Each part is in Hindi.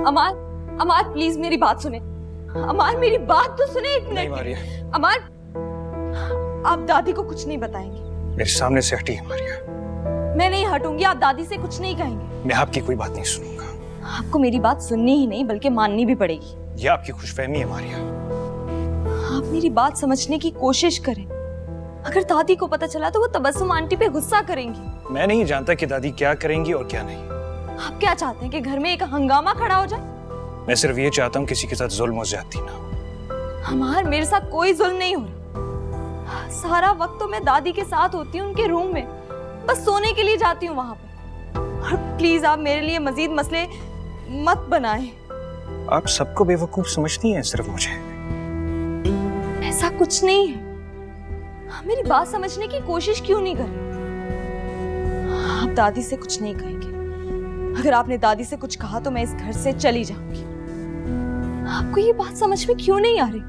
अमार, अमार प्लीज मेरी बात सुने। अमार मेरी बात तो सुने एक नहीं मिनट। मारिया। अमार, आप दादी को कुछ नहीं बताएंगे? मेरे सामने से हटिए मारिया। मैं नहीं हटूंगी, आप दादी से कुछ नहीं कहेंगे? मैं आपकी कोई बात नहीं सुनूंगा। आपको मेरी बात सुननी ही नहीं बल्कि माननी भी पड़ेगी। यह आपकी खुशफहमी है मारिया। आप मेरी बात समझने की कोशिश करें। अगर दादी को पता चला तो वो तबस्सुम आंटी पे गुस्सा करेंगी। मैं नहीं जानता कि दादी क्या करेंगी और क्या नहीं। आप क्या चाहते हैं कि घर में एक हंगामा खड़ा हो जाए? मैं सिर्फ ये चाहता हूँ किसी के साथ जुल्म और ज्यादती ना हो। हमार, मेरे साथ कोई जुल्म नहीं हो रहा। सारा वक्त तो मैं दादी के साथ होती हूँ उनके रूम में, बस सोने के लिए जाती हूँ वहां पे। और प्लीज आप मेरे लिए मजीद मसले मत बनाएं। आप सबको बेवकूफ समझती हैं, सिर्फ मुझे। ऐसा कुछ नहीं है। आप मेरी बात समझने की कोशिश क्यों नहीं कर रहे? आप दादी से कुछ नहीं कहेंगे। अगर आपने दादी से कुछ कहा तो मैं इस घर से चली जाऊंगी। आपको ये बात समझ में क्यों नहीं आ रही?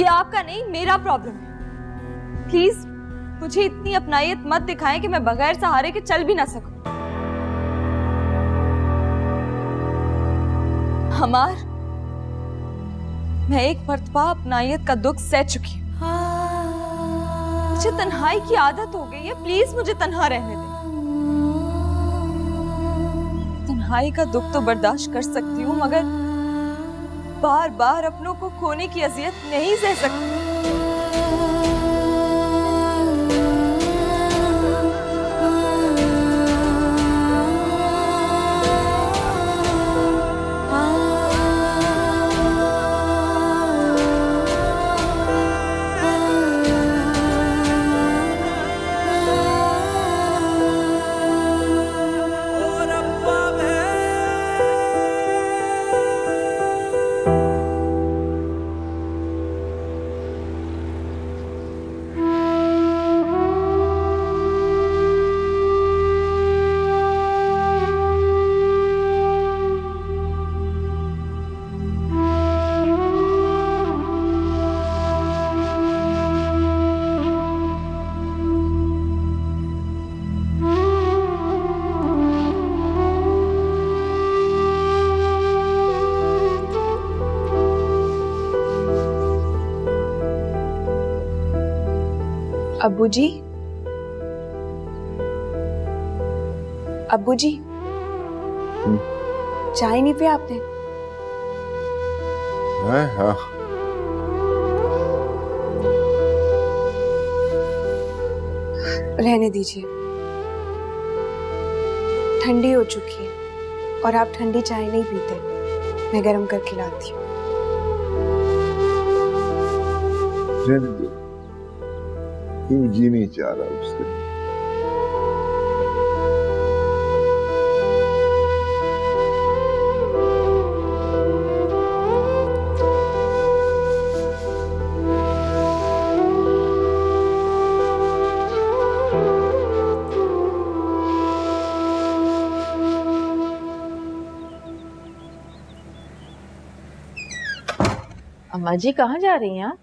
ये आपका नहीं, मेरा प्रॉब्लम है। प्लीज मुझे इतनी अपनायत मत दिखाएं कि मैं बगैर सहारे के चल भी ना सकूं। हमार, मैं एक मर्तबा अपनायत का दुख सह चुकी हूँ। मुझे तन्हाई की आदत हो गई है। प्लीज मुझे तन्हा रहने दें। तन्हाई का दुख तो बर्दाश्त कर सकती हूँ, मगर बार बार अपनों को खोने की अजियत नहीं सह सकती। अब्बू जी, अब्बू जी, चाय नहीं पिया आपने? हाँ। रहने दीजिए, ठंडी हो चुकी है और आप ठंडी चाय नहीं पीते। मैं गर्म करके लाती हूँ। रहने दो, क्यों जी नहीं चाह रहा उससे। अम्मा जी कहाँ जा रही हैं आप?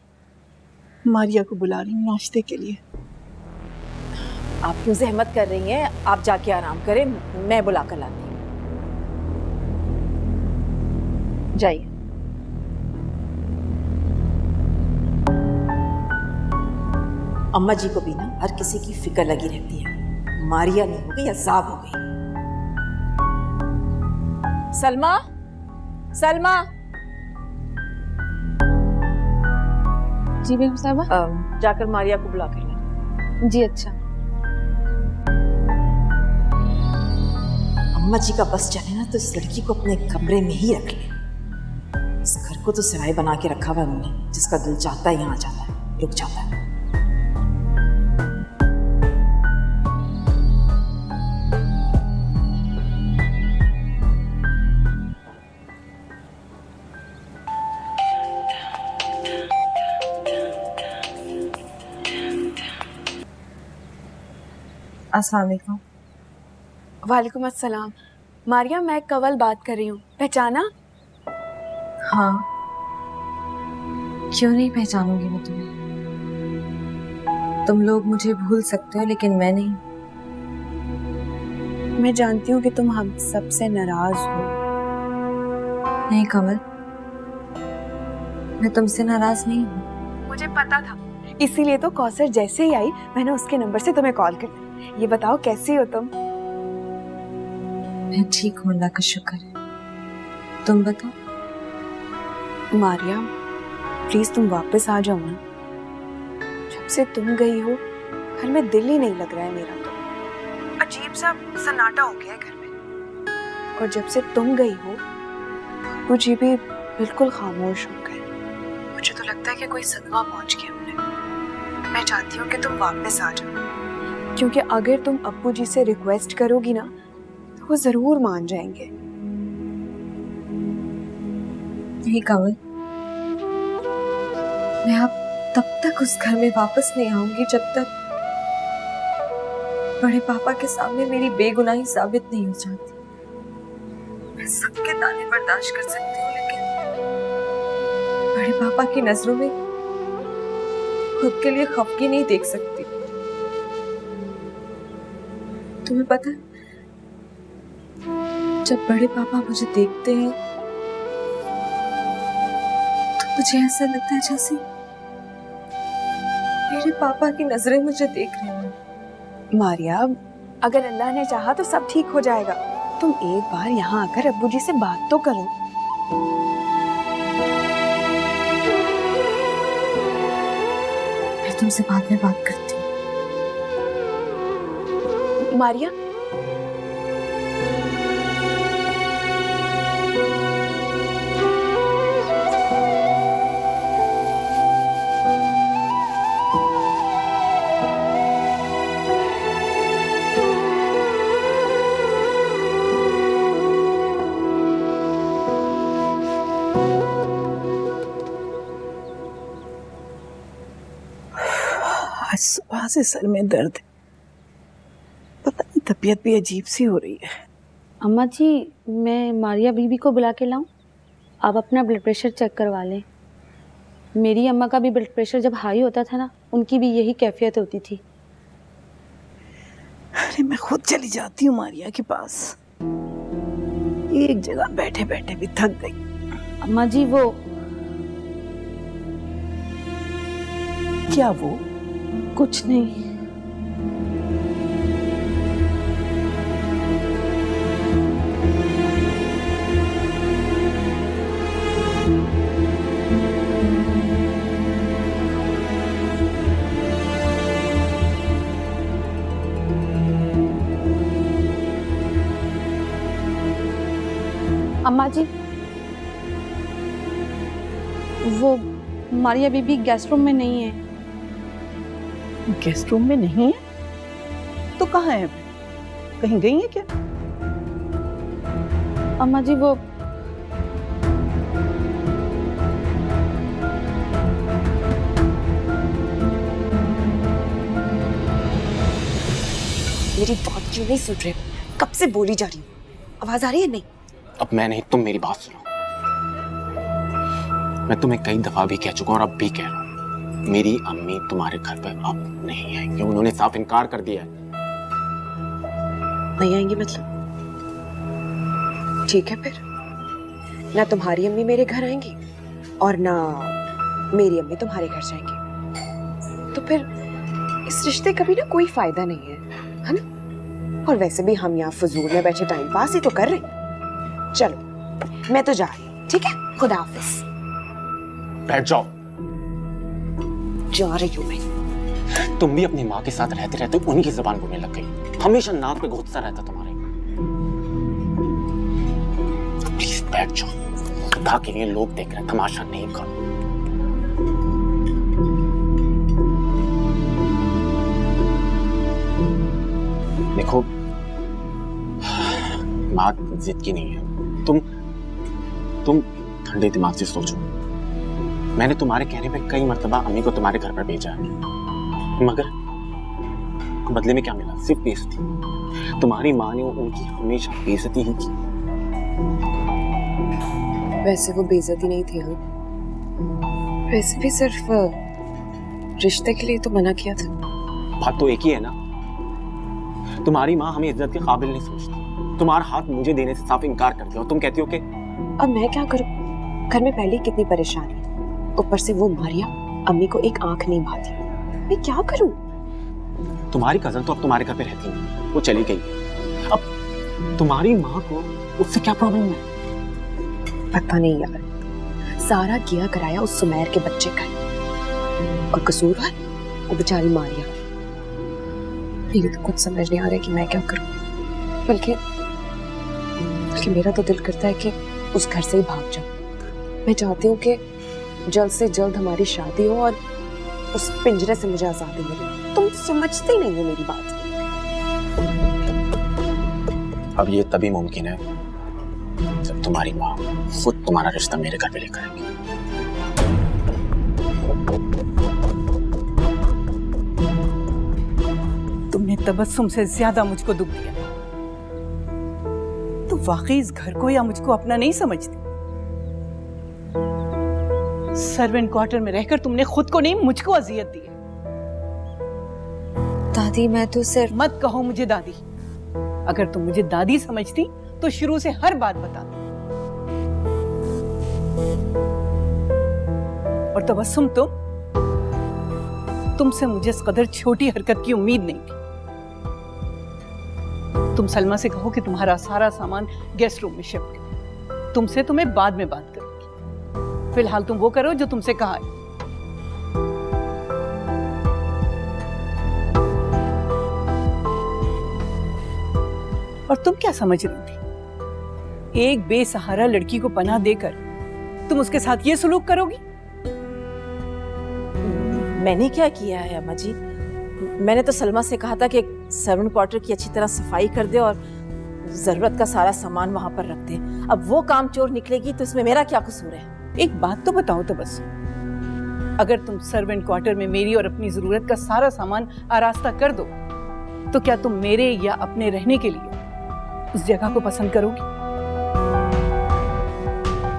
मारिया को बुला रही हूँ नाश्ते के लिए। आप क्यों जहमत कर रही हैं? आप जाके आराम करें, मैं बुला कर लाती हूँ। जाइए। अम्मा जी को भी ना हर किसी की फिक्र लगी रहती है। मारिया नहीं हो गई, अज़ाब हो गई। सलमा, सलमा। जी बेगम साहबा। जाकर मारिया को बुला कर ला। जी अच्छा। अम्मा जी का बस चले ना तो इस लड़की को अपने कमरे में ही रख ले। इस घर को तो सराय बना के रखा हुआ है उन्होंने, जिसका दिल चाहता है यहाँ जाता है, रुक जाता है। अस्सलाम वालेकुम। वालेकुम अस्सलाम। मारिया, मैं कवल बात कर रही हूँ, पहचाना? हाँ। क्यों नहीं पहचानूंगी मैं तुम्हें? तुम लोग मुझे भूल सकते हो लेकिन मैं नहीं। मैं जानती हूँ कि तुम हम सबसे नाराज हो, नहीं कमल, मैं तुमसे नाराज नहीं हूँ। मुझे पता था, इसीलिए तो कौसर जैसे ही आई मैंने उसके नंबर से तुम्हें कॉल कर दिया। ये बताओ कैसी हो तुम? मैं ठीक हूँ, अल्लाह का शुक्र है। तुम बताओ। मारिया, प्लीज तुम वापस आ जाओ ना। जब से तुम गई हो घर में दिल ही नहीं लग रहा है मेरा। तो अजीब सा सन्नाटा हो गया है घर में। और जब से तुम गई हो मुझे भी बिल्कुल खामोश हो गए। मुझे तो लगता है कि कोई सदमा पहुंच गया उन्हें। मैं चाहती हूँ कि तुम वापस आ जाओ, क्योंकि अगर तुम अब्बू जी से रिक्वेस्ट करोगी ना तो वो जरूर मान जाएंगे। नहीं कमल, मैं अब तब तक उस घर में वापस नहीं आऊंगी जब तक बड़े पापा के सामने मेरी बेगुनाही साबित नहीं हो जाती। मैं सबके ताने बर्दाश्त कर सकती हूँ, लेकिन बड़े पापा की नजरों में खुद के लिए खफगी नहीं देख सकती। तुम्हें पता है, जब बड़े पापा मुझे देखते हैं तो मुझे ऐसा लगता है जैसे मेरे पापा की नजरें मुझे देख रही हैं। मारिया, अगर अल्लाह ने चाहा तो सब ठीक हो जाएगा। तुम एक बार यहाँ आकर अब्बू जी से बात तो करो। मैं तुमसे बाद में बात करती हूँ। मारिया, आज सुबह से सर में दर्द है, पता नहीं तबीयत भी अजीब सी हो रही है। अम्मा जी, मैं मारिया बीबी को बुला के लाऊं? आप अपना ब्लड प्रेशर चेक करवा लें। मेरी अम्मा का भी ब्लड प्रेशर जब हाई होता था ना, उनकी भी यही कैफियत होती थी। अरे मैं खुद चली जाती हूँ मारिया के पास। एक जगह बैठे बैठे भी थक गई। अम्मा जी, वो क्या वो? कुछ नहीं। अम्मा जी, वो मारिया बीबी गेस्ट रूम में नहीं है। गेस्ट रूम में नहीं है तो कहाँ है अभी? कहीं गई है क्या? अम्मा जी, वो मेरी बात क्यों नहीं सुन रहे? कब से बोली जा रही हूँ, आवाज आ रही है? नहीं। अब मैं नहीं, तुम मेरी बात सुनो। मैं तुम्हें कई दफा भी कह चुका हूं और अब भी कह रहा हूं, मेरी अम्मी तुम्हारे घर पर अब नहीं आएंगी। उन्होंने साफ इनकार कर दिया है। नहीं आएंगी मतलब? ठीक है, फिर ना तुम्हारी अम्मी मेरे घर आएंगी और ना मेरी अम्मी तुम्हारे घर जाएंगी। तो फिर इस रिश्ते का भी ना कोई फायदा नहीं है ना? और वैसे भी हम यहाँ फजूल में बैठे टाइम पास ही तो कर रहे हैं। चलो मैं तो जा रही हूँ, ठीक है? खुदा हाफिज। बैठ जाओ। जा रही हूँ मैं। तुम भी अपनी माँ के साथ रहते रहते उन्हीं की जुबान बोलने लग गई। हमेशा नाक पे घुसता रहता तुम्हारे। प्लीज बैठ जाओ। खुदा के लिए लोग देख रहे हैं, तमाशा नहीं करो। देखो, बात जिद की नहीं है। तुम ठंडे दिमाग से सोचो। मैंने तुम्हारे कहने पे कई मर्तबा अम्मी को तुम्हारे घर पर भेजा है, मगर बदले में क्या मिला? सिर्फ बेइज्जती। तुम्हारी माँ ने उनकी हमेशा बेइज्जती ही की। वैसे वो बेइज्जती नहीं थी, हाँ। वैसे भी सिर्फ रिश्ते के लिए तो मना किया था। बात तो एक ही है ना। तुम्हारी माँ हमें इज्जत के काबिल नहीं समझती। तुम्हारा हाथ मुझे देने से साफ इनकार कर दिया और तुम कहती हो कि अब मैं क्या करूं? घर में पहले ही कितनी परेशानी, ऊपर से वो मारिया अम्मी को एक आंख नहीं भाती। मैं क्या करूं? तुम्हारी कजन तो अब तुम्हारे घर पे रहती नहीं, वो चली गई। अब तुम्हारी माँ को उससे क्या प्रॉब्लम है? पता नहीं यार, सारा किया कराया उस सुमैर के बच्चे का, और कसूरवार वो बेचारी मारिया। ये तो कुछ समझ नहीं आ रहा कि मैं क्या करूं। बल्कि मेरा तो दिल करता है कि उस घर से ही भाग जाऊं। मैं चाहती हूँ कि जल्द से जल्द हमारी शादी हो और उस पिंजरे से मुझे आजादी मिले। तुम समझते ही नहीं हो मेरी बात। अब ये तभी मुमकिन है जब तुम्हारी माँ खुद तुम्हारा रिश्ता मेरे घर पे लेकर आएगी। तुमने तबस्सुम से ज्यादा मुझको दुख दिया। तुम वाकई इस घर को या मुझको अपना नहीं समझती। सर्वेंट क्वार्टर में रहकर तुमने खुद को नहीं मुझको अजियत दी है। दादी मैं तो सिर्फ मत कहो मुझे दादी। अगर तुम मुझे दादी समझती तो शुरू से हर बात बताती। और तबस्सुम तुमसे मुझे इस कदर छोटी हरकत की उम्मीद नहीं थी। तुम सलमा से कहो कि तुम्हारा सारा सामान गेस्ट रूम में शिफ्ट करो। तुमसे तो मैं बाद में बात करूंगी। फिलहाल तुम वो करो जो तुमसे कहा है। और तुम क्या समझ रही थी? एक बेसहारा लड़की को पनाह देकर तुम उसके साथ ये सलूक करोगी? मैंने क्या किया है अम्मा जी? मैंने तो सलमा से कहा था कि सर्वेंट क्वार्टर की अच्छी तरह सफाई कर दे और जरूरत का सारा सामान वहां पर रख दे। अब वो काम चोर निकलेगी तो इसमें मेरा क्या कसूर है? एक बात तो बताओ तबस्सुम, अगर तुम सर्वेंट क्वार्टर में मेरी और अपनी जरूरत का सारा सामान आरास्ता कर दो तो क्या तुम मेरे या अपने रहने के लिए उस जगह को पसंद करोगी?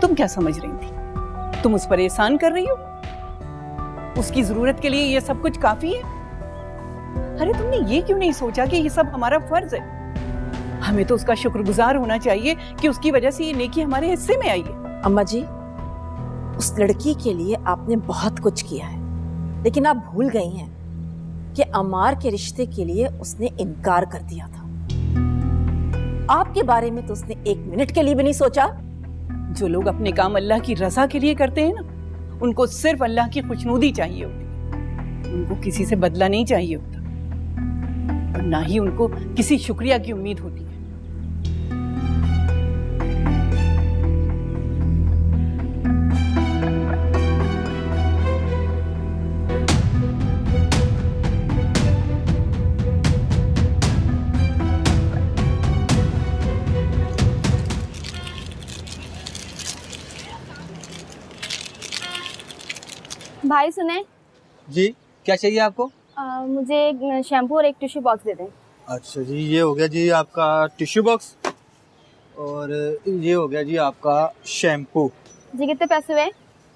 तुम क्या समझ रही थी? तुम उस पर एहसान कर रही हो? उसकी जरूरत के लिए ये सब कुछ काफी है? अरे तुमने ये क्यों नहीं सोचा कि ये सब हमारा फर्ज है? हमें तो उसका शुक्रगुजार होना चाहिए कि उसकी वजह से ये नेकी हमारे हिस्से में आई है। अम्मा जी, उस लड़की के लिए आपने बहुत कुछ किया है, लेकिन आप भूल गई हैं कि अमार के रिश्ते के लिए उसने इनकार कर दिया था। आपके बारे में तो उसने एक मिनट के लिए भी नहीं सोचा। जो लोग अपने काम अल्लाह की रजा के लिए करते हैं ना, उनको सिर्फ अल्लाह की खुशनुदी चाहिए होती है। उनको किसी से बदला नहीं चाहिए होता और ना ही उनको किसी शुक्रिया की उम्मीद होती है। भाई सुने, जी क्या चाहिए आपको? मुझे एक शैम्पू और एक टिश्यू बॉक्स दे दें। अच्छा जी, ये हो गया जी आपका टिश्यू बॉक्स और ये हो गया जी आपका शैम्पू। जी कितने पैसे हुए?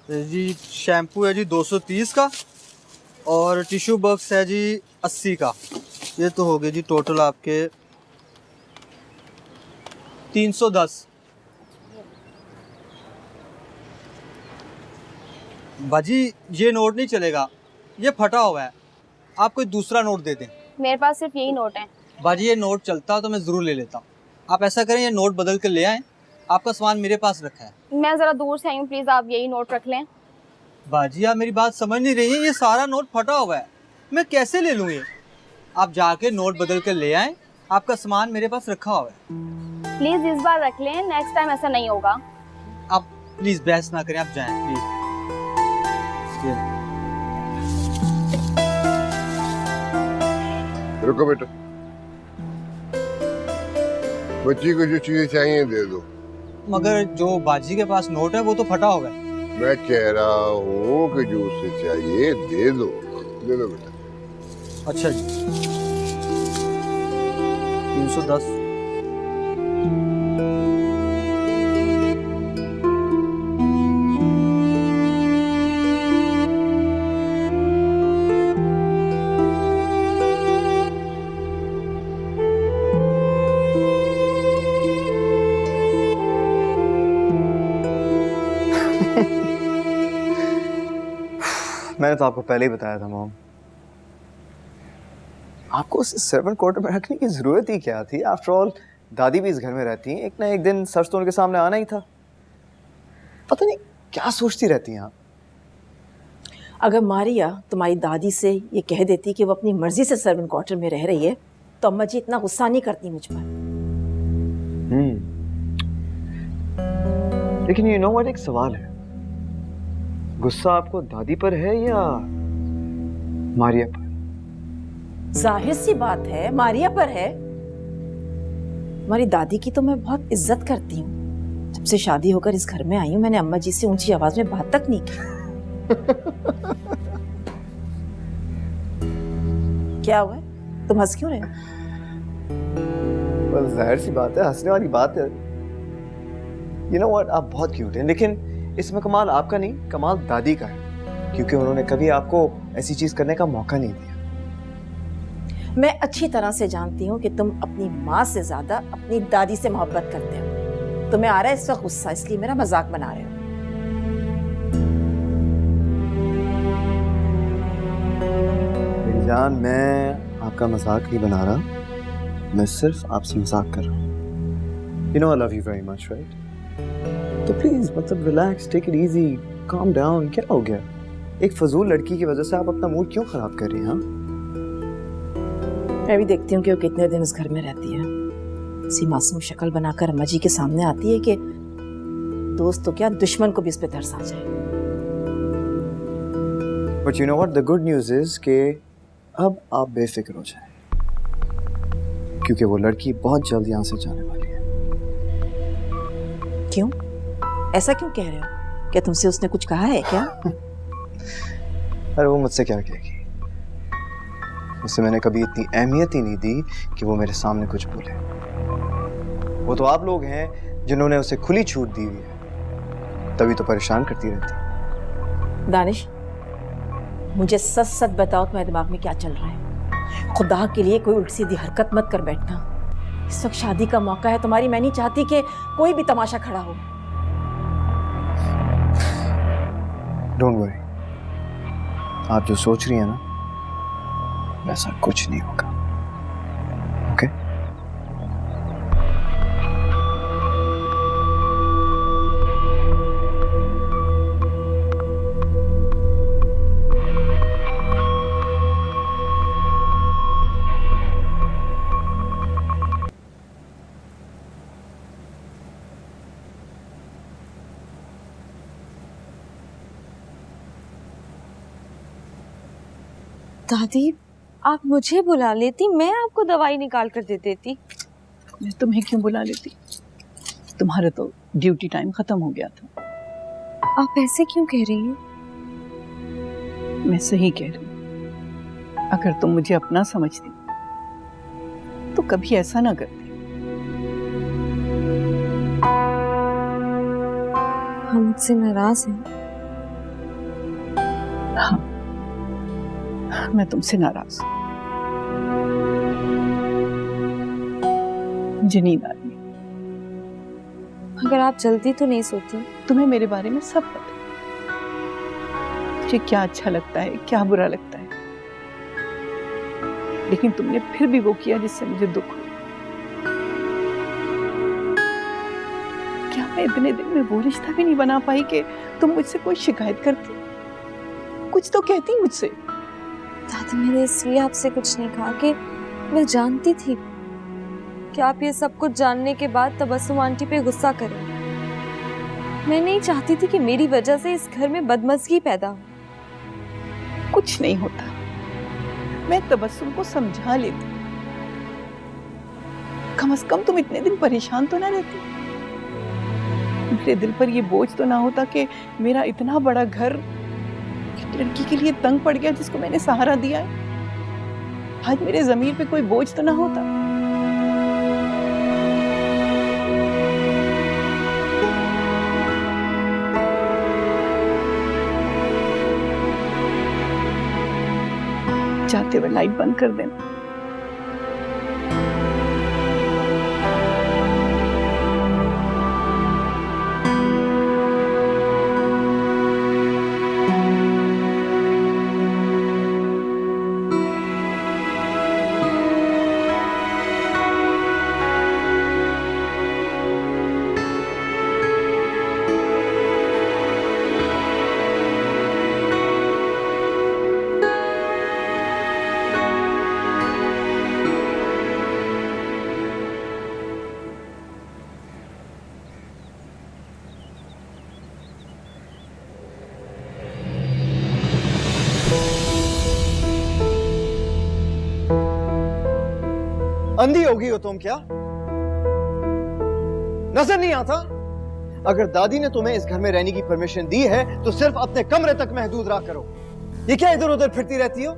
जी शैम्पू है जी 230 का और टिश्यू बॉक्स है जी 80 का। ये तो हो गए जी टोटल आपके 310। बाजी ये नोट नहीं चलेगा, ये फटा हुआ है, आप कोई दूसरा नोट दे दें। मेरे पास सिर्फ यही नोट है। बाजी ये नोट चलता तो मैं ज़रूर ले लेता। आप ऐसा करें, ये नोट बदल कर ले आएँ, आपका सामान मेरे पास रखा है। मैं ज़रा दूर से आई हूँ, प्लीज़ आप यही नोट रख लें। बाजी आप मेरी बात समझ नहीं रही हैं, ये सारा नोट फटा हुआ है, मैं कैसे ले लूँ ये? आप जाके नोट बदल कर ले आएँ, आपका सामान मेरे पास रखा हुआ है। प्लीज़ इस बार रख लें, नेक्स्ट टाइम ऐसा नहीं होगा। आप प्लीज़ बहस ना करें, आप जाएँ प्लीज़। रुको बेटा, बच्ची को जो चीजें चाहिए दे दो। मगर जो बाजी के पास नोट है वो तो फटा हुआ है। मैं कह रहा हूँ कि जो उसे चाहिए दे दो बेटा। अच्छा जी 310। मैंने तो आपको पहले ही बताया था मॉम, आपको उस सर्वेंट क्वार्टर में रखने की जरूरत ही क्या थी? आफ्टर ऑल दादी भी इस घर में रहती हैं, एक ना एक दिन सच तो उनके सामने आना ही था। पता नहीं क्या सोचती रहती हैं आप। अगर मारिया तुम्हारी दादी से ये कह देती कि वो अपनी मर्जी से सर्वेंट क्वार्टर में रह रही है तो अम्मा जी इतना गुस्सा नहीं करती मुझ पर। लेकिन यू नो व्हाट, एक सवाल है, गुस्सा आपको दादी पर है या मारिया पर? जाहिर सी बात है मारिया पर है। हमारी दादी की तो मैं बहुत इज्जत करती हूँ। जब से शादी होकर इस घर में आई हूँ मैंने अम्मा जी से ऊंची आवाज में बात तक नहीं की। क्या हुआ है? तुम हंस क्यों रहे हो? बस जाहिर सी बात है, हंसने वाली बात है। यू नो व्हाट, आप बहुत क्यूट हैं, लेकिन इसमें कमाल आपका नहीं, कमाल दादी का है, क्योंकि उन्होंने कभी आपको ऐसी चीज करने का मौका नहीं दिया। मैं अच्छी तरह से जानती हूँ कि तुम अपनी माँ से ज्यादा अपनी दादी से मोहब्बत करते हो। तुम्हें आ रहा है इस वक्त गुस्सा, इसलिए मेरा मजाक बना रहे हो। मेरी जान, मैं आपका मजाक नहीं बना रहा, मैं सिर्फ आपसे मजाक कर रहा हूँ। You know I love you very much, right? तो प्लीज मतलब relax, take it easy, calm down. क्या हो गया? एक फजूल लड़की की वजह से आप अपना मूड क्यों खराब कर रही हैं? हाँ, मैं भी देखती हूँ कि वो कितने दिन इस घर में रहती है। इसी मासूम शक्ल बनाकर अम्मा जी के सामने आती है कि दोस्त तो क्या दुश्मन को भी इस पे तरस आ जाए। But you know what, the good news is कि अब आप बेफिक्र हो जाएं, क्योंकि वो लड़की बहुत जल्द यहाँ से जाने वाली है। क्यों? ऐसा क्यों कह रहे हो? क्या तुमसे उसने कुछ कहा है क्या? अरे वो मुझसे क्या कहेगी? उससे मैंने कभी इतनी अहमियत ही नहीं दी कि वो मेरे सामने कुछ बोले। वो तो आप लोग हैं जिन्होंने उसे खुली छूट दी हुई है, तभी तो परेशान करती रहती। दानिश, मुझे सच सच बताओ तुम्हारे दिमाग में क्या चल रहा है? खुदा के लिए कोई उल्टी सीधी हरकत मत कर बैठना। इस वक्त शादी का मौका है तुम्हारी, मैं नहीं चाहती कि कोई भी तमाशा खड़ा हो। डोंट वरी, आप जो सोच रही हैं ना वैसा कुछ नहीं होगा, ओके? दादी, आप मुझे बुला लेती, मैं आपको दवाई निकाल कर दे देती। मैं तुम्हें क्यों बुला लेती? तुम्हारा तो ड्यूटी टाइम खत्म हो गया था। आप ऐसे क्यों कह रही हैं? मैं सही कह रही हूँ। अगर तुम मुझे अपना समझती तो कभी ऐसा ना करती। हम मुझसे नाराज हैं? हाँ, मैं तुमसे नाराज हूं। मुझे नींद आ रही है। अगर आप जल्दी तो नहीं सोती? तुम्हें मेरे बारे में सब पता है, मुझे क्या अच्छा लगता है, क्या बुरा लगता है, लेकिन तुमने फिर भी वो किया जिससे मुझे दुख हुआ। क्या मैं इतने दिन में वो रिश्ता भी नहीं बना पाई कि तुम मुझसे कोई शिकायत करती, कुछ तो कहती मुझसे? दादी, मैंने इसलिए आपसे कुछ नहीं कहा कि मैं जानती थी कि आप ये सब कुछ जानने के बाद तबस्सुम आंटी पे गुस्सा करें। मैं नहीं चाहती थी कि मेरी वजह से इस घर में बदमज़गी पैदा हो। कुछ नहीं होता, मैं तबस्सुम को समझा लेती। कम से कम तुम इतने दिन परेशान तो ना रहती। मेरे दिल पर ये बोझ तो ना होता कि मेरा इतना बड़ा घर एक लड़की के लिए तंग पड़ गया जिसको मैंने सहारा दिया है। आज मेरे ज़मीर पे कोई बोझ तो ना होता। जाते हुए लाइट बंद कर देना। अंधी होगी हो तुम क्या? नजर नहीं आता? अगर दादी ने तुम्हें इस घर में रहने की परमिशन दी है तो सिर्फ अपने कमरे तक महदूद रहा करो। ये क्या इधर उधर फिरती रहती हो?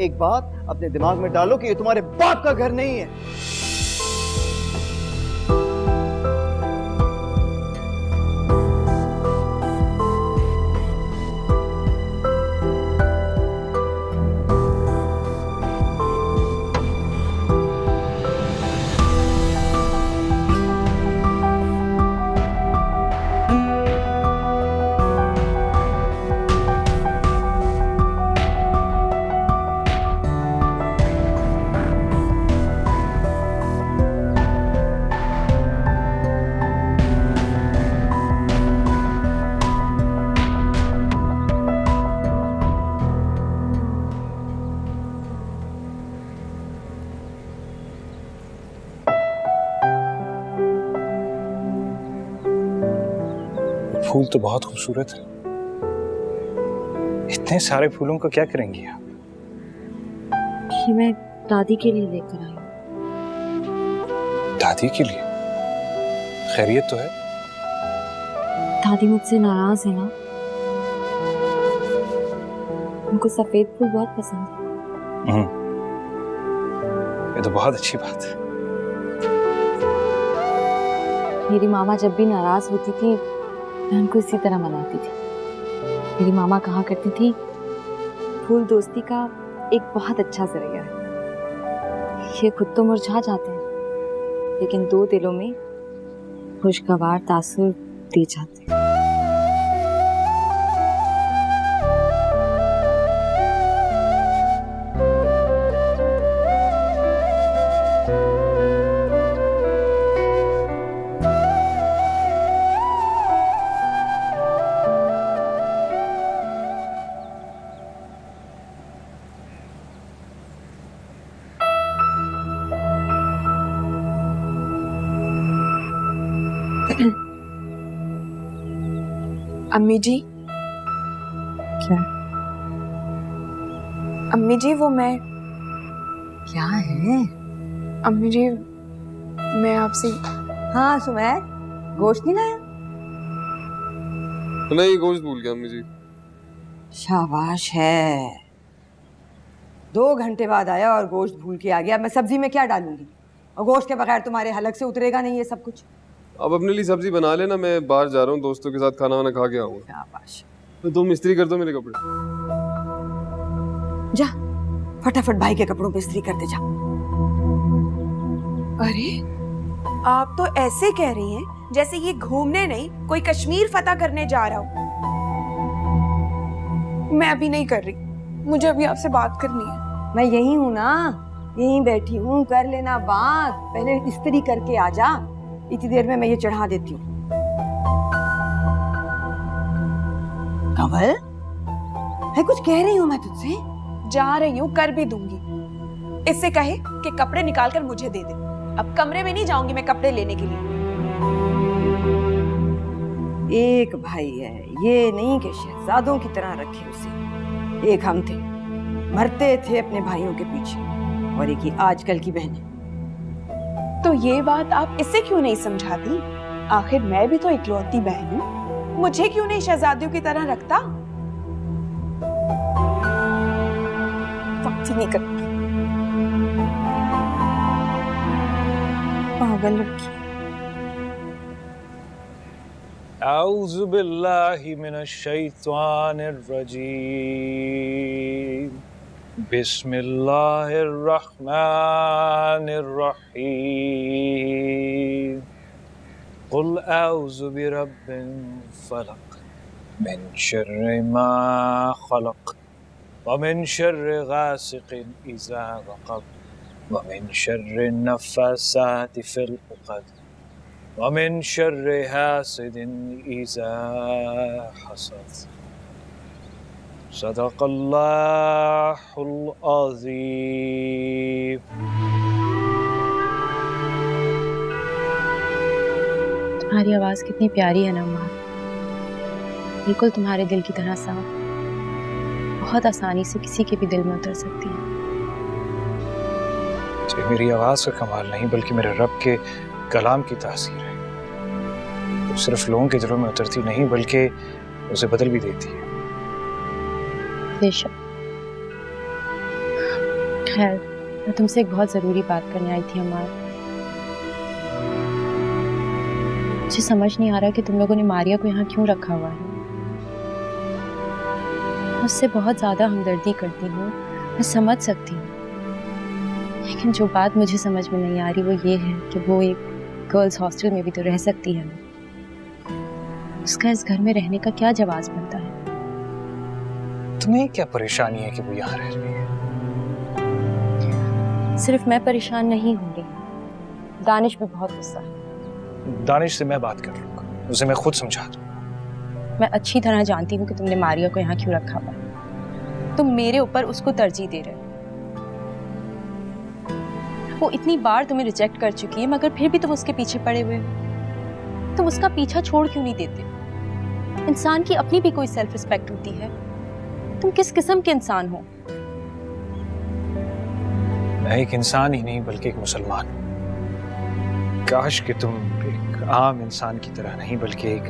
एक बात अपने दिमाग में डालो कि ये तुम्हारे बाप का घर नहीं है। फूल तो बहुत खूबसूरत है। इतने सारे फूलों का क्या करेंगी आप? ये मैं दादी के लिए लेकर आई हूँ। दादी के लिए? खैरियत तो है? दादी मुझसे नाराज है ना, उनको सफेद फूल बहुत पसंद है। ये तो बहुत अच्छी बात है। मेरी मामा जब भी नाराज होती थी मैं उनको इसी तरह मनाती थी। मेरी मामा कहा करती थी फूल दोस्ती का एक बहुत अच्छा जरिया है। ये खुद तो मुरझा जाते हैं लेकिन दो दिलों में खुशगवार तासुर दे जाते हैं। अम्मी जी। क्या? अम्मी जी वो मैं। क्या है? अम्मी जी मैं आपसे। हाँ सुमैर, गोश्त नहीं लाया? नहीं, गोश्त भूल गया अम्मी जी। शाबाश है, 2 घंटे बाद आया और गोश्त भूल के आ गया। मैं सब्जी में क्या डालूंगी, और गोश्त के बगैर तुम्हारे हलक से उतरेगा नहीं ये सब कुछ। अब अपने लिए सब्जी बना लेना, मैं बाहर जा रहा हूँ, दोस्तों के साथ खाना वाना खा के आऊंगा। शाबाश। तो तुम इस्त्री कर दो मेरे कपड़े। जा फटाफट भाई के कपड़ों पे इस्त्री करते जा। अरे आप तो ऐसे कह रही हैं जैसे ये घूमने नहीं कोई कश्मीर फतह करने जा रहा हो। मैं अभी नहीं कर रही, मुझे अभी आपसे बात करनी है। मैं यही हूँ ना, यहीं बैठी हूँ, कर लेना बात। पहले इस्त्री करके आ जा, इतनी देर में मैं ये चढ़ा देती हूँ। कमल, है कुछ कह रही हूँ मैं तुझसे? जा रही हूँ, कर भी दूंगी। इससे कहे कि कपड़े निकाल कर मुझे दे दे। अब कमरे में नहीं जाऊंगी मैं कपड़े लेने के लिए। एक भाई है, ये नहीं कि शहजादों की तरह रखे उसे। एक हम थे, मरते थे अपने भाइयों के पीछे, और एक ही आजकल की बहनें। तो ये बात आप इससे क्यों नहीं समझाती? आखिर मैं भी तो इकलौती बहन हूँ, मुझे क्यों नहीं शहजादियों की तरह रखता? वक्त ही नहीं करती, पागल लड़की। औज़ु बिल्लाहि मिनश शैतानिर रजीम। बिस्मिल्लाहिर्रहमानिर्रहीम। क़ुल औज़ु बिरब्बिल फ़लक़ मिन शर्रि मा ख़लक़ व मिन शर्रि गासिक़िन इज़ा वक़ब व मिन शर्रि नफ़्फ़ासाति फ़िल उक़द व मिन शर्रि हासिदिन इज़ा हसद। सदक़ल्लाहुल अज़ीम। तुम्हारी आवाज़ कितनी प्यारी है ना माँ, बिल्कुल तुम्हारे दिल की तरह साफ, बहुत आसानी से किसी के भी दिल में उतर सकती है। ये मेरी आवाज का कमाल नहीं बल्कि मेरे रब के कलाम की तासीर है। वो सिर्फ लोगों के दिलों में उतरती नहीं बल्कि उसे बदल भी देती है। बेशक। खैर, मैं तुमसे एक बहुत जरूरी बात करने आई थी अम्मार। मुझे समझ नहीं आ रहा कि तुम लोगों ने मारिया को यहाँ क्यों रखा हुआ है। उससे बहुत ज्यादा हमदर्दी करती हूँ, मैं समझ सकती हूँ, लेकिन जो बात मुझे समझ में नहीं आ रही वो ये है कि वो एक गर्ल्स हॉस्टल में भी तो रह सकती है। उसका इस घर में रहने का क्या जवाब बनता है? तुम्हें क्या परेशानी है कि वो यहाँ रह रही है? सिर्फ मैं परेशान नहीं हो रही, दानिश भी बहुत गुस्सा है। दानिश से मैं बात कर लूंगा, उसे मैं खुद समझा दूंगा। मैं अच्छी तरह जानती हूँ कि तुमने मारिया को यहाँ क्यों रखा हुआ है। तुम मेरे ऊपर उसको तरजीह दे रहे हो। वो इतनी बार तुम्हें रिजेक्ट कर चुकी है मगर फिर भी तुम उसके पीछे पड़े हुए हो। तुम उसका पीछा छोड़ क्यों नहीं देते? इंसान की अपनी भी कोई सेल्फ रिस्पेक्ट होती है। तुम किस किस्म के इंसान हो? मैं एक इंसान ही नहीं बल्कि एक मुसलमान हूँ। काश कि तुम एक आम इंसान की तरह नहीं बल्कि एक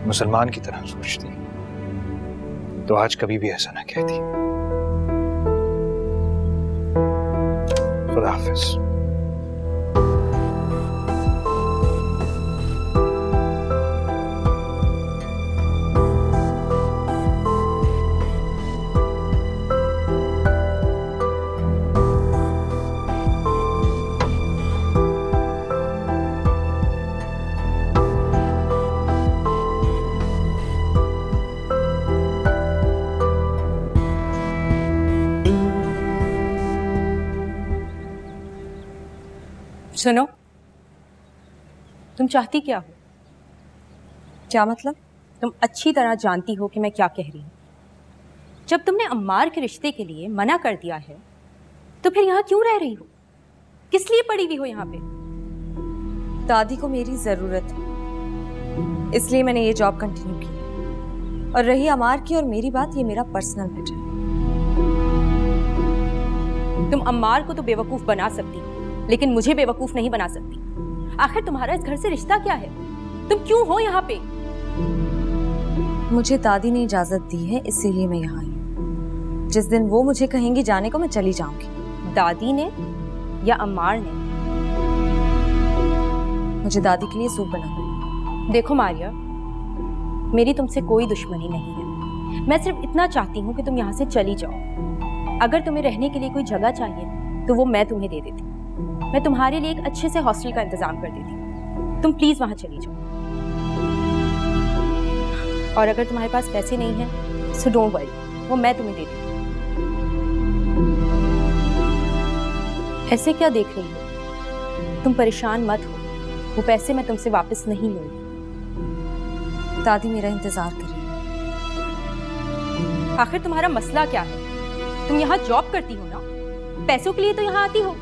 मुसलमान की तरह सोचती, तो आज कभी भी ऐसा ना कहती। खुदा हाफिज। सुनो, तुम चाहती क्या हो? क्या मतलब? तुम अच्छी तरह जानती हो कि मैं क्या कह रही हूँ। जब तुमने अम्मार के रिश्ते के लिए मना कर दिया है तो फिर यहाँ क्यों रह रही हो? किस लिए पड़ी हुई हो यहाँ पे? दादी को मेरी जरूरत है, इसलिए मैंने ये जॉब कंटिन्यू की। और रही अमार की और मेरी बात, ये मेरा पर्सनल मैटर है। तुम अम्मार को तो बेवकूफ बना सकती हो लेकिन मुझे बेवकूफ नहीं बना सकती। आखिर तुम्हारा इस घर से रिश्ता क्या है? तुम क्यों हो यहाँ पे? मुझे दादी ने इजाजत दी है, इसीलिए मैं यहाँ आई हूँ। जिस दिन वो मुझे कहेंगी जाने को, मैं चली जाऊंगी। दादी ने या अम्मार ने? मुझे दादी के लिए सूप बना दो। देखो मारिया, मेरी तुमसे कोई दुश्मनी नहीं है। मैं सिर्फ इतना चाहती हूँ कि तुम यहाँ से चली जाओ। अगर तुम्हें रहने के लिए कोई जगह चाहिए तो वो मैं तुम्हें दे देती। मैं तुम्हारे लिए एक अच्छे से हॉस्टल का इंतजाम कर देती। तुम प्लीज वहां चली जाओ। और अगर तुम्हारे पास पैसे नहीं हैं, सो डोंट वरी, वो मैं तुम्हें दे दूंगी। ऐसे क्या देख रही हो? तुम परेशान मत हो, वो पैसे मैं तुमसे वापस नहीं लूंगी। दादी मेरा इंतजार कर रही है। आखिर तुम्हारा मसला क्या है? तुम यहाँ जॉब करती हो ना, पैसों के लिए तो यहाँ आती हो।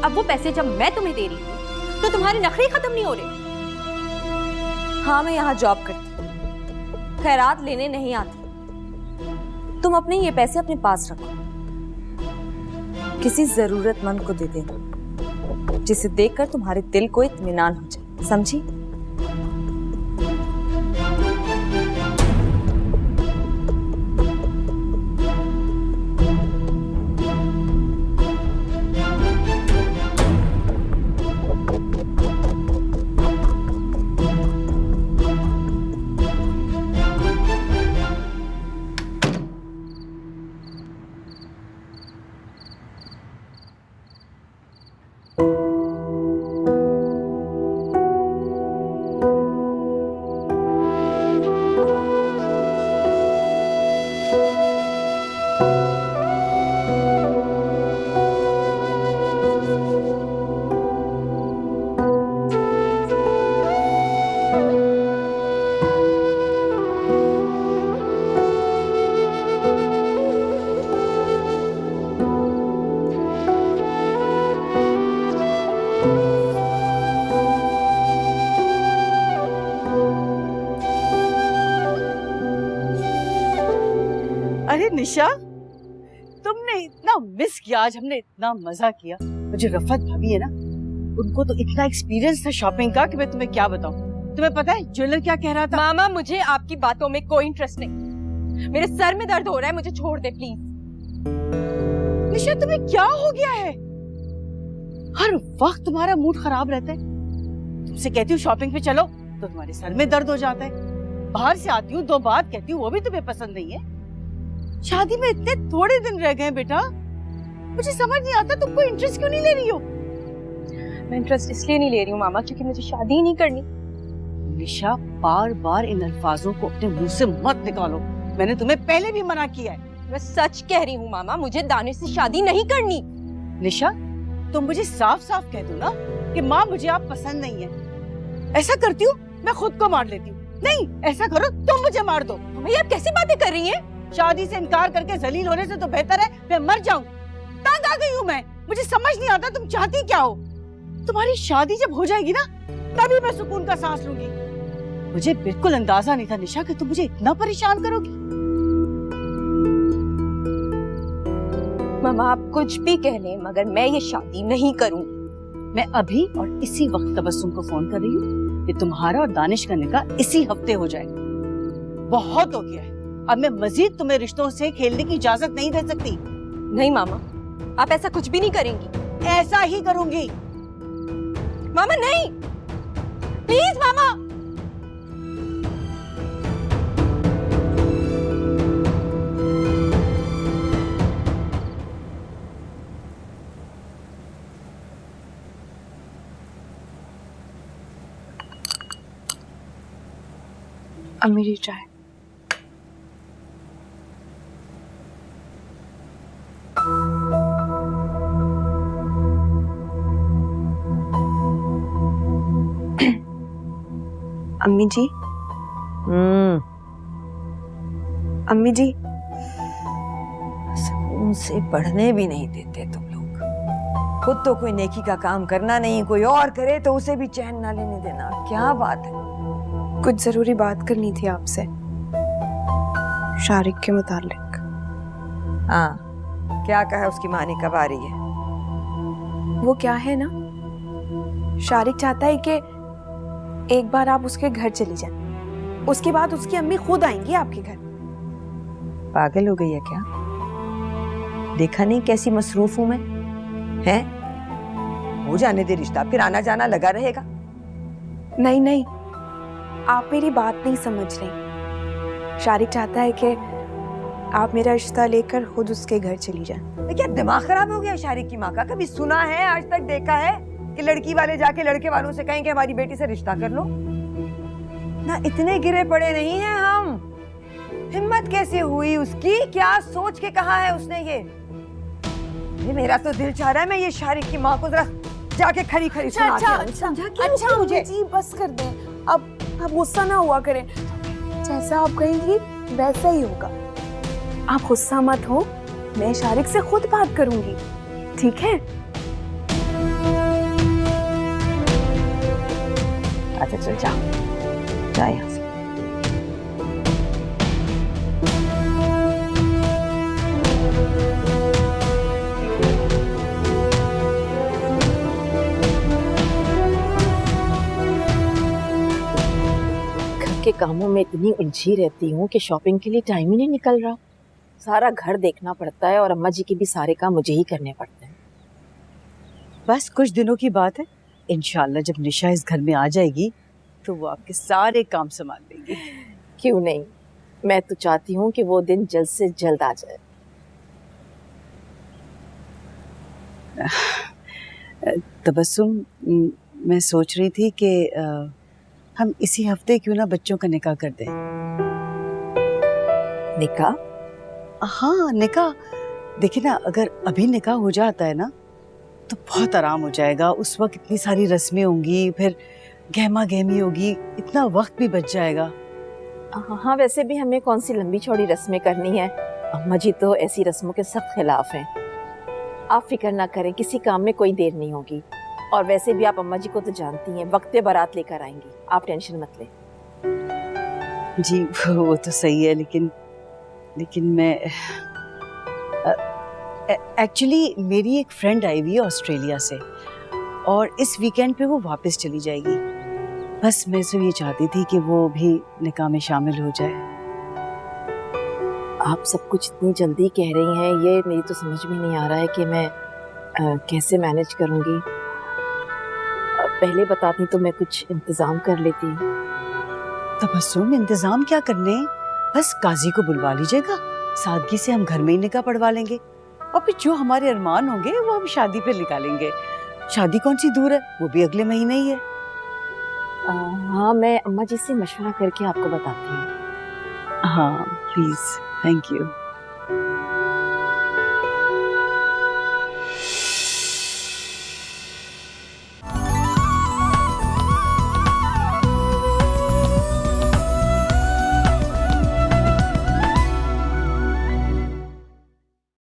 अब वो पैसे जब मैं तुम्हें दे रही हूँ तो तुम्हारे नखरे खत्म नहीं हो रहे। हाँ, मैं यहाँ जॉब करती हूँ, खैरात लेने नहीं आती। तुम अपने ये पैसे अपने पास रखो, किसी जरूरतमंद को दे देना, जिसे देखकर तुम्हारे दिल को इत्मीनान हो जाए, समझी? अरे निशा, तुमने इतना मिस किया, आज हमने इतना मजा किया। वो जो रफत भाभी है ना, उनको तो इतना एक्सपीरियंस था शॉपिंग का कि मैं तुम्हें क्या बताऊं। तुम्हें पता है ज्वेलर क्या कह रहा था? मामा मुझे आपकी बातों में कोई इंटरेस्ट नहीं, मेरे सर में दर्द हो रहा है, मुझे छोड़ दे प्लीज। निशा तुम्हें क्या हो गया है? हर वक्त तुम्हारा मूड खराब रहता है। तुमसे कहती हूँ शॉपिंग पे चलो तो तुम्हारे सर में दर्द हो जाता है। बाहर से आती हूँ 2 बात कहती हूँ वो भी तुम्हें पसंद नहीं है। शादी में इतने थोड़े दिन रह गए बेटा, मुझे समझ नहीं आता तुम कोई इंटरेस्ट क्यों नहीं ले रही हो? मैं इंटरेस्ट इसलिए नहीं ले रही हूँ मामा क्योंकि मुझे शादी ही नहीं करनी। निशा बार बार इन अल्फाजों को अपने मुंह से मत निकालो, मैंने तुम्हें पहले भी मना किया है। मैं सच कह रही हूँ मामा, मुझे दानिश से शादी नहीं करनी। निशा तुम मुझे साफ साफ कह दो ना कि माँ मुझे आप पसंद नहीं है। ऐसा करती हूँ मैं खुद को मार लेती हूँ। नहीं ऐसा करो तुम मुझे मार दो। ये आप कैसी बातें कर रही हैं? शादी से इनकार करके जलील होने से तो बेहतर है मैं मर जाऊं। तंग आ गई हूँ मैं, मुझे समझ नहीं आता तुम चाहती क्या हो। तुम्हारी शादी जब हो जाएगी ना तभी मैं सुकून का सांस लूंगी। मुझे बिल्कुल अंदाजा नहीं था निशा कि तुम मुझे इतना परेशान करोगी। मामा आप कुछ भी कह लें मगर मैं ये शादी नहीं करूंगी। मैं अभी और इसी वक्त तबस्सुम को फोन कर रही हूँ कि तुम्हारा और दानिश का निकाह इसी हफ्ते हो जाए। बहुत हो गया है, अब मैं मजीद तुम्हें रिश्तों से खेलने की इजाजत नहीं दे सकती। नहीं मामा आप ऐसा कुछ भी नहीं करेंगी। ऐसा ही करूंगी। मामा नहीं, प्लीज मामा। अब मेरी चाय। अम्मी जी। अम्मी जी सुकून से पढ़ने भी नहीं देते तुम लोग। खुद तो कोई नेकी का काम करना नहीं, कोई और करे तो उसे भी चैन ना लेने देना। क्या बात है? कुछ जरूरी बात करनी थी आपसे, शारिक के मुतालिक। हाँ क्या कहा उसकी माँ ने, कब आ रही है? वो क्या है ना, शारिक चाहता है कि एक बार आप उसके घर चली जाएं, उसके बाद उसकी अम्मी खुद आएंगी आपके घर। पागल हो गई है क्या? देखा नहीं कैसी मसरूफ हूं मैं? हैं? हो जाने दे रिश्ता, फिर आना जाना लगा रहेगा। नहीं नहीं, आप मेरी बात नहीं समझ रही। शारिक चाहता है कि आप मेरा रिश्ता लेकर खुद उसके घर चली जाएं। क्या दिमाग खराब हो गया शारिक की माँ का? कभी सुना है, आज तक देखा है कि लड़की वाले जाके लड़के वालों से कहें कि हमारी बेटी से रिश्ता कर लो? ना इतने गिरे पड़े नहीं हैं हम। हिम्मत कैसे हुई उसकी? क्या सोच के कहा है उसने ये मेरा तो दिल चाह रहा है मैं ये शारिक की माँ को जरा जाके खरी खरी सुना के आऊं। समझा क्या मुझे? जी बस कर दें, अब गुस्सा ना हुआ करें। जैसा आप कहेंगी वैसा ही होगा। आप गुस्सा मत हो, मैं शारिक से खुद बात करूंगी, ठीक है? अच्छा चल जा यहाँ से। के कामों में इतनी उलझी रहती हूँ कि शॉपिंग के लिए टाइम ही नहीं निकल रहा। सारा घर देखना पड़ता है और अम्मा जी के भी सारे काम मुझे ही करने पड़ते हैं। बस कुछ दिनों की बात है, इंशाल्लाह जब निशा इस घर में आ जाएगी तो वो आपके सारे काम संभाल लेगी। क्यों नहीं, मैं तो चाहती हूँ कि वो दिन जल्द से जल्द आ जाए। तबस्सुम, मैं सोच रही थी कि हम इसी हफ्ते क्यों ना बच्चों का निकाह कर दें। निकाह? हाँ निकाह। देखिए ना, अगर अभी निकाह हो जाता है ना तो बहुत आराम हो जाएगा। उस वक्त इतनी सारी रस्में होंगी, फिर गहमा गहमी होगी, इतना वक्त भी बच जाएगा। हाँ वैसे भी हमें कौन सी लंबी चौड़ी रस्में करनी है। अम्मा जी तो ऐसी रस्मों के सख्त खिलाफ हैं। आप फिक्र ना करें, किसी काम में कोई देर नहीं होगी। और वैसे भी आप अम्मा जी को तो जानती हैं, वक्त पे बारात लेकर आएंगी, आप टेंशन मत लें। जी वो तो सही है, लेकिन मैं एक्चुअली मेरी एक फ्रेंड आई हुई है ऑस्ट्रेलिया से और इस वीकेंड पे वो वापस चली जाएगी। बस मैं सिर्फ ये चाहती थी कि वो भी निकाह में शामिल हो जाए। आप सब कुछ इतनी जल्दी कह रही हैं, ये मेरी तो समझ में नहीं आ रहा है कि मैं कैसे मैनेज करूंगी। पहले बताती तो मैं कुछ इंतजाम कर लेती। तबस्सुम, इंतजाम क्या करने, बस काजी को बुलवा लीजिएगा, सादगी से हम घर में ही निकाह पढ़वा लेंगे और फिर जो हमारे अरमान होंगे वो हम शादी पे निकालेंगे। शादी कौन सी दूर है, वो भी अगले महीने ही है। हाँ, मैं अम्मा जी से मशवरा करके आपको बताती हूँ। हाँ प्लीज, थैंक यू।